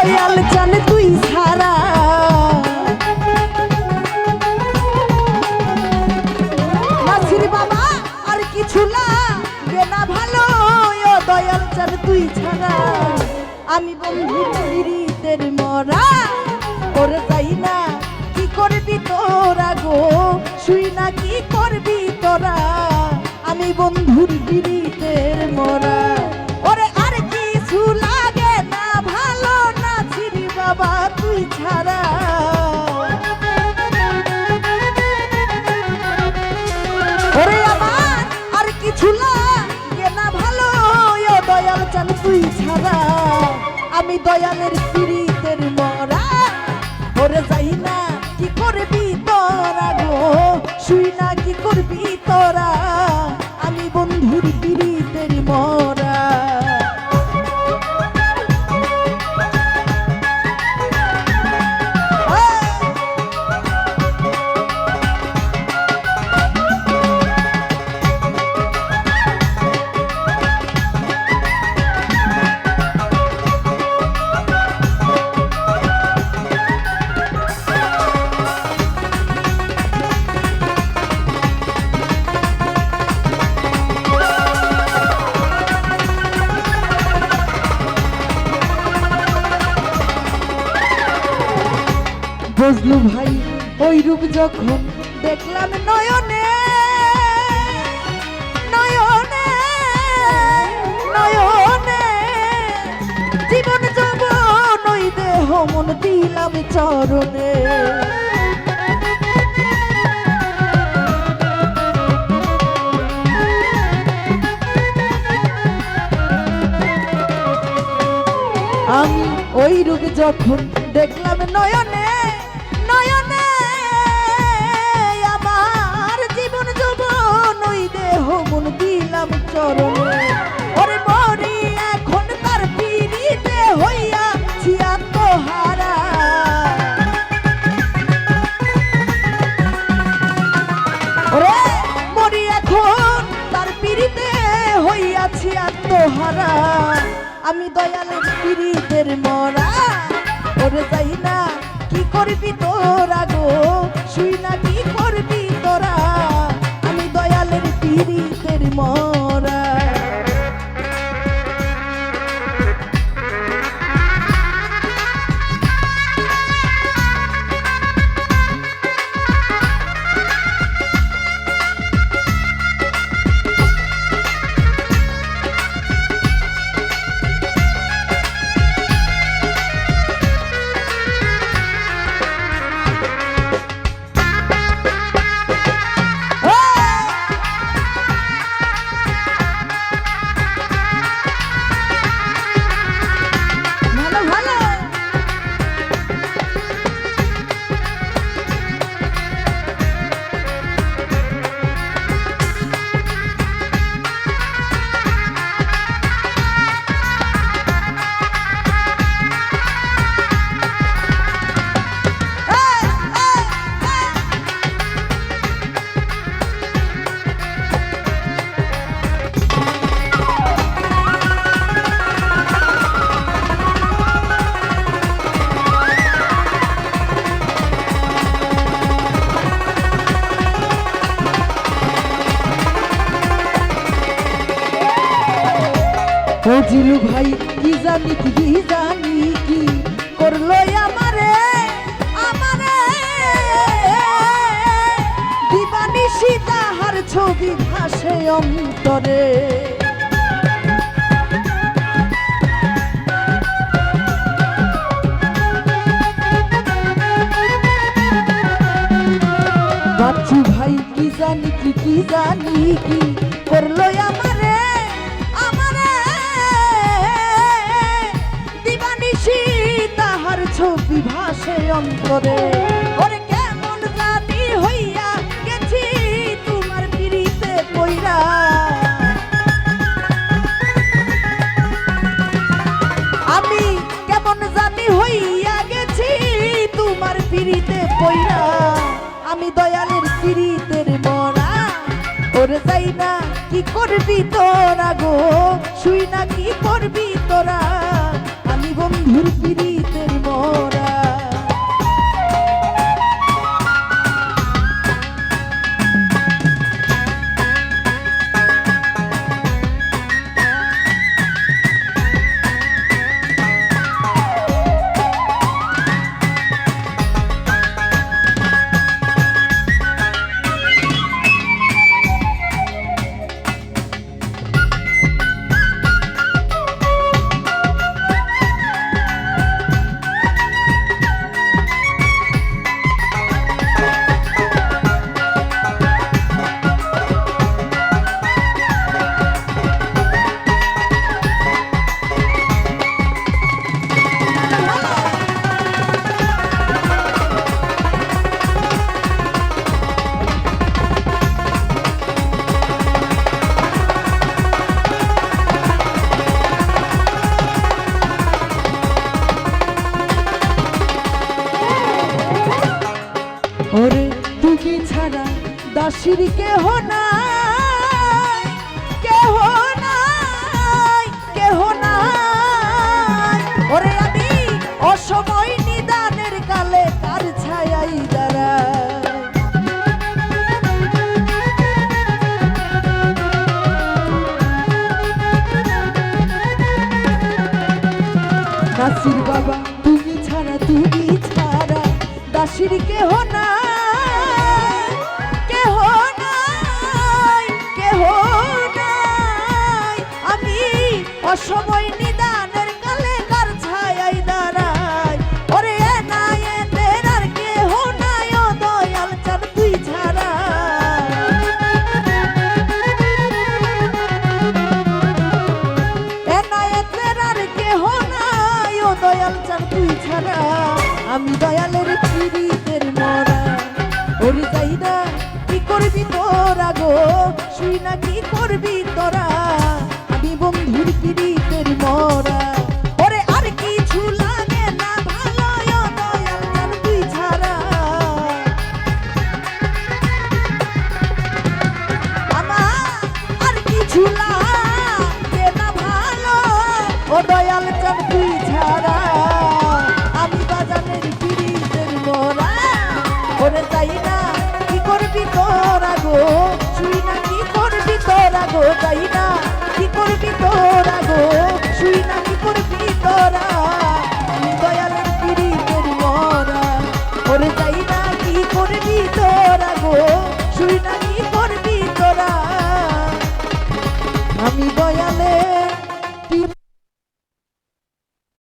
দয়াল চান তুই ছাড়া নাসির বাবা আর কিছু লাগে না ভালো ও দয়াল চান তুই ছাড়া আমি বন্ধু পীড়িতের মরা ওরে যাই না কি করবি তোরা গো শুই না কি করবি তোরা আমি বন্ধুর পীড়িতের মরা ওরে আর কিছু লাগে না ভালো নাসির বাবা তুই ছাড়া ওরে আমার আর কিছু লাগে না ভালো ও দয়াল চান তুই ছাড়া আমি দয়ালের পীড়িতের মরা ওরে যাই না কি করবি তোরা গো শুই না কি করবি তোরা আমি বন্ধুর পীড়িতের মরা বুঝলু ভাই ওই রূপ যখন দেখলাম নয়নে নয়নে নয়নে জীবন যৌবন ওই দেহ মন দিলাম চরণে আমি ওই রূপ যখন দেখলাম নয়নে নয়নে আমার জীবন যৌবন ওই দেহ মন দিলাম চরণে ওরে মরি এখন তার পীড়িতে হইয়া আত্মহারা ওরে মরি এখন তার পীড়িতে হইয়াছি আত্মহারা আমি দয়ালের পীড়িতের মরা ওরে যাই না কি করবি তোরা গো শুই না কি করবি তোরা আমি দয়ালের পীড়িতের মরা জিলু ভাই কি জানি কি করলো আমারে আমারে দিবানিশি তাহার ছবি ভাসে অন্তরে বাচ্চু ভাই কি জানি কি করলো আমারে তাহার ছবি ভাসে অন্তরে ওরে কেমন জানি হইয়া গেছি তোমার পীড়িতে পইরা আমি কেমন জানি হইয়া গেছি তোমার পীড়িতে পইরা আমি দয়ালের পীড়িতের মরা ওরে যাই না কি করবি তোরা গো শুই না কি করবি তোরা আমি বন্ধুর পীড়িতে তুমি ছাড়া দাসির কেহ নাই, কেহ নাই, কেহ নাই। ওরে আমি অসময় নিদানের কালে কার ছায়াই দাঁড়াই। দাসির বাবা তুমি ছাড়া দাসির কেহ নাই, কেহ নাই, কেহ নাই। আমি অসময় নিদানের কালে কার ছায়াই দাঁড়াই। ওরে এনায়েতের আর কেহ নাই, ও দয়াল চাঁদ তুই ছাড়া। এনায়েতের আর কেহ নাই, ও দয়াল চাঁদ তুই ছাড়া। আমি দয়ালের পিরিতের মরা, ওরে যাই না কি করবি তোরা গো, শুই না কি করবি তোরা।